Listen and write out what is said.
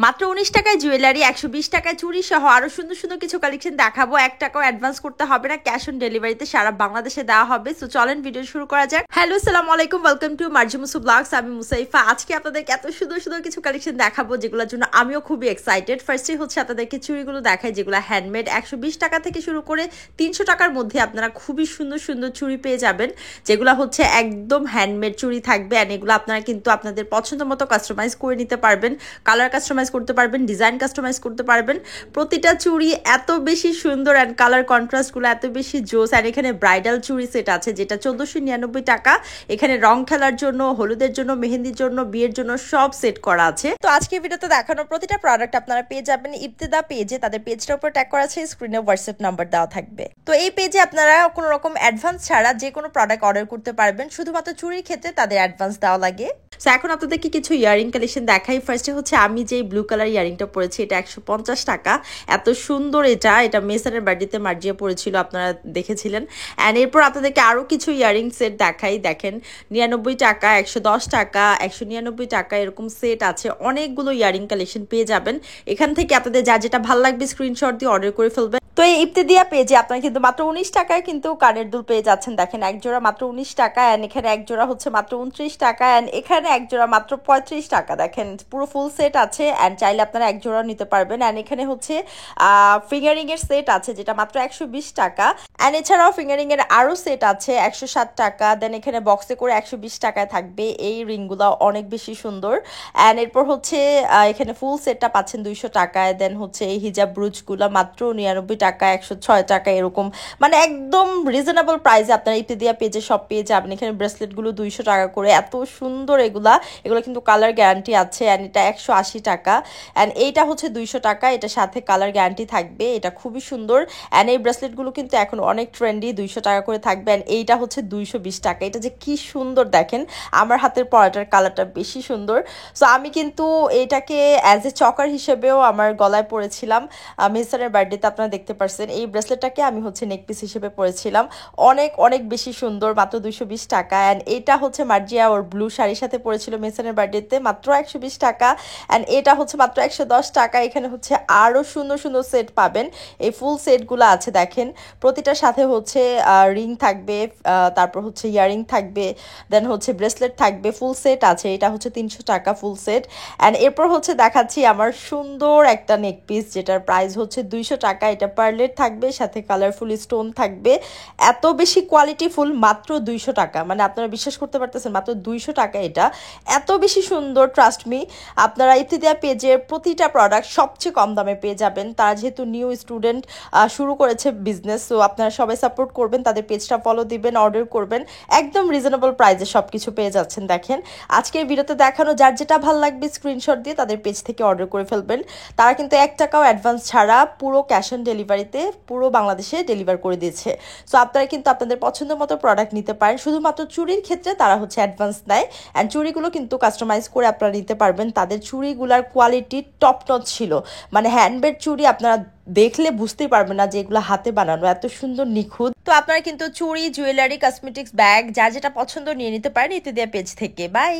মাত্র 19 টাকায় জুয়েলারি 120 টাকায় চুড়ি সহ আরো সুন্দর সুন্দর কিছু কালেকশন দেখাবো। 1 টাকাও অ্যাডভান্স করতে হবে না, ক্যাশ অন ডেলিভারিতে সারা বাংলাদেশে দেওয়া হবে। সো চলেন ভিডিও শুরু করা যাক। হ্যালো, আসসালামু আলাইকুম, ওয়েলকাম টু মার্জি মুসু ব্লগস। আমি মুসাইফা। আজকে আপনাদেরকে এত সুন্দর সুন্দর কিছু কালেকশন দেখাবো যেগুলোর জন্য আমিও খুবই এক্সাইটেড। ফার্স্টে হচ্ছে আপনাদেরকে চুড়িগুলো দেখাই যেগুলো হ্যান্ডমেড। 120 টাকা থেকে শুরু করে 300 টাকার মধ্যে আপনারা খুবই সুন্দর সুন্দর চুড়ি পেয়ে যাবেন, যেগুলো হচ্ছে একদম হ্যান্ডমেড চুড়ি থাকবে। এন্ড এগুলো আপনারা কিন্তু আপনাদের পছন্দ মতো কাস্টমাইজ করে নিতে পারবেন, কালার কাস্টমাইজ করতে পারবেন, ডিজাইন কাস্টমাইজ করতে পারবেন। প্রতিটা চুড়ি এত বেশি সুন্দর অ্যান্ড কালার কন্ট্রাস্টগুলো এত বেশি জোস। আর এখানে ব্রাইডাল চুড়ি সেট আছে যেটা 1499 টাকা। এখানে রং খেলার জন্য, হলুদের জন্য, মেহেন্দির জন্য, বিয়ের জন্য সব সেট করা আছে। তো আজকের ভিডিওতে দেখানো প্রতিটা প্রোডাক্ট আপনারা পেয়ে যাবেন ইবতেদা পেজে। তাদের পেজটার উপর ট্যাগ করা আছে, স্ক্রিনে হোয়াটসঅ্যাপ নাম্বার দেওয়া থাকবে। তো এই পেজে আপনারা কোনো রকম অ্যাডভান্স ছাড়া যে কোনো প্রোডাক্ট অর্ডার করতে পারবেন। শুধুমাত্র চুড়ির ক্ষেত্রে তাদের অ্যাডভান্স দেওয়া লাগে। সো এখন আপনাদেরকে কিছু ইয়ারিং কালেকশন দেখাই। ফার্স্টে হচ্ছে আমি যে ব্লু কালার ইয়ারিংটা পরেছি, এটা 150 টাকা। এত সুন্দর এটা মেসারের বার্থডেতে মার্জিয়া পরেছিল, আপনারা দেখেছিলেন। অ্যান্ড এরপর আপনাদেরকে আরও কিছু ইয়ারিং সেট দেখাই। দেখেন 99 টাকা, 110 টাকা, 199 টাকা, এরকম সেট আছে। অনেকগুলো ইয়ারিং কালেকশন পেয়ে যাবেন। এখান থেকে আপনাদের যা যেটা ভালো লাগবে স্ক্রিনশট দিয়ে অর্ডার করে ফেলবেন। তো এই ইবতেদিয়া পেজে আপনারা কিন্তু মাত্র 19 টাকায় কিন্তু কানের দুল পেয়ে যাচ্ছেন। দেখেন এক জোড়া মাত্র 19 টাকা, অ্যান্ড এখানে এক জোড়া হচ্ছে মাত্র 29 টাকা, অ্যান্ড এখানে এক জোড়া মাত্র 35 টাকা। দেখেন পুরো ফুল সেট আছে, অ্যান্ড চাইলে আপনারা এক জোড়া নিতে পারবেন। অ্যান্ড এখানে হচ্ছে ফিঙ্গারিং এর সেট আছে যেটা মাত্র 120 টাকা, অ্যান্ড এছাড়াও ফিঙ্গারিং এর আরো সেট আছে 160 টাকা। দেন এখানে বক্সে করে 120 টাকায় থাকবে। এই রিংগুলো অনেক বেশি সুন্দর। অ্যান্ড এরপর হচ্ছে এখানে ফুল সেটটা পাচ্ছেন 200 টাকায়। দেন হচ্ছে এই হিজাব ব্রুজগুলো মাত্র 99 টাকা, 106 টাকা, এরকম মানে একদম রিজনেবল প্রাইসে আপনারা ইবতেদিয়া পেজে সব পেয়ে যাবেন। এখানে ব্রেসলেটগুলো 200 টাকা করে, এত সুন্দর এগুলো কিন্তু কালার গ্যারান্টি আছে। অ্যান্ড এটা 180 টাকা, অ্যান্ড এইটা হচ্ছে 200 টাকা, এটা সাথে কালার গ্যারান্টি থাকবে। এটা খুবই সুন্দর। অ্যান্ড এই ব্রেসলেটগুলো কিন্তু এখন অনেক ট্রেন্ডি, 200 টাকা করে থাকবে। অ্যান্ড এইটা হচ্ছে 220 টাকা। এটা যে কি সুন্দর দেখেন, আমার হাতের পরাটার কালারটা বেশি সুন্দর। সো আমি কিন্তু এটাকে অ্যাজ এ চকার হিসেবেও আমার গলায় পরেছিলাম মেহসানের বার্থডেতে, আপনারা দেখতে পারছেন। এই ব্রেসলেটটাকে আমি হচ্ছে নেকপিস হিসেবে পরেছিলাম। অনেক অনেক বেশি সুন্দর, মাত্র 220 টাকা। অ্যান্ড এটা হচ্ছে মার্জিয়া ওর ব্লু শাড়ির সাথে পরেছিল মেহসানের বার্থডেতে, মাত্র 120 টাকা। অ্যান্ড এটা হচ্ছে মাত্র 110 টাকা। এখানে হচ্ছে আরও সুন্দর সুন্দর সেট পাবেন। এই ফুল সেটগুলো আছে দেখেন, প্রতিটার সাথে হচ্ছে রিং থাকবে, তারপর হচ্ছে ইয়ারিং থাকবে, দেন হচ্ছে ব্রেসলেট থাকবে। ফুল সেট আছে, এটা হচ্ছে 300 টাকা ফুল সেট। অ্যান্ড এরপর হচ্ছে দেখাচ্ছি আমার সুন্দর একটা নেকপিস যেটার প্রাইস হচ্ছে 200 টাকা। এটা পার্লের থাকবে, সাথে কালারফুল স্টোন থাকবে। এত বেশি কোয়ালিটি ফুল, মাত্র 200 টাকা। মানে আপনারা বিশ্বাস করতে পারতেছেন, মাত্র 200 টাকা এটা এত বেশি সুন্দর। ট্রাস্ট মি, আপনারা ইবতেদিয়া পেজের প্রতিটা প্রোডাক্ট সবচেয়ে কম দামে পেয়ে যাবেন। তারা যেহেতু নিউ স্টুডেন্ট, শুরু করেছে বিজনেস, সো আপনারা সবাই সাপোর্ট করবেন, তাদের পেজটা ফলো দিবেন, অর্ডার করবেন। একদম রিজনেবল প্রাইসে সব কিছু পেয়ে যাচ্ছেন। দেখেন আজকের ভিডিওতে দেখানো যার যেটা ভালো লাগবে স্ক্রিনশট দিয়ে তাদের পেজ থেকে অর্ডার করে ফেলবেন। তারা কিন্তু 1 টাকাও অ্যাডভান্স ছাড়া পুরো ক্যাশ অন ডেলিভারিতে পুরো বাংলাদেশে ডেলিভার করে দিয়েছে। সো আপনারা কিন্তু আপনাদের পছন্দ মতো প্রোডাক্ট নিতে পারেন। শুধুমাত্র চুড়ির ক্ষেত্রে তারা হচ্ছে অ্যাডভান্স নেয়, অ্যান্ড চুড়িগুলো কিন্তু কাস্টমাইজ করে আপনারা নিতে পারবেন। তাদের চুড়িগুলার কোয়ালিটি টপ নচ ছিল, মানে হ্যান্ডমেড চুড়ি আপনারা দেখলে বুঝতেই পারবেন না যে এগুলো হাতে বানানো, এত সুন্দর নিখুঁত। তো আপনারা কিন্তু চুড়ি, জুয়েলারি, কসমেটিক্স, ব্যাগ যা যেটা পছন্দ নিয়ে নিতে পারেন ইবতেদিয়া পেজ থেকে। বাই।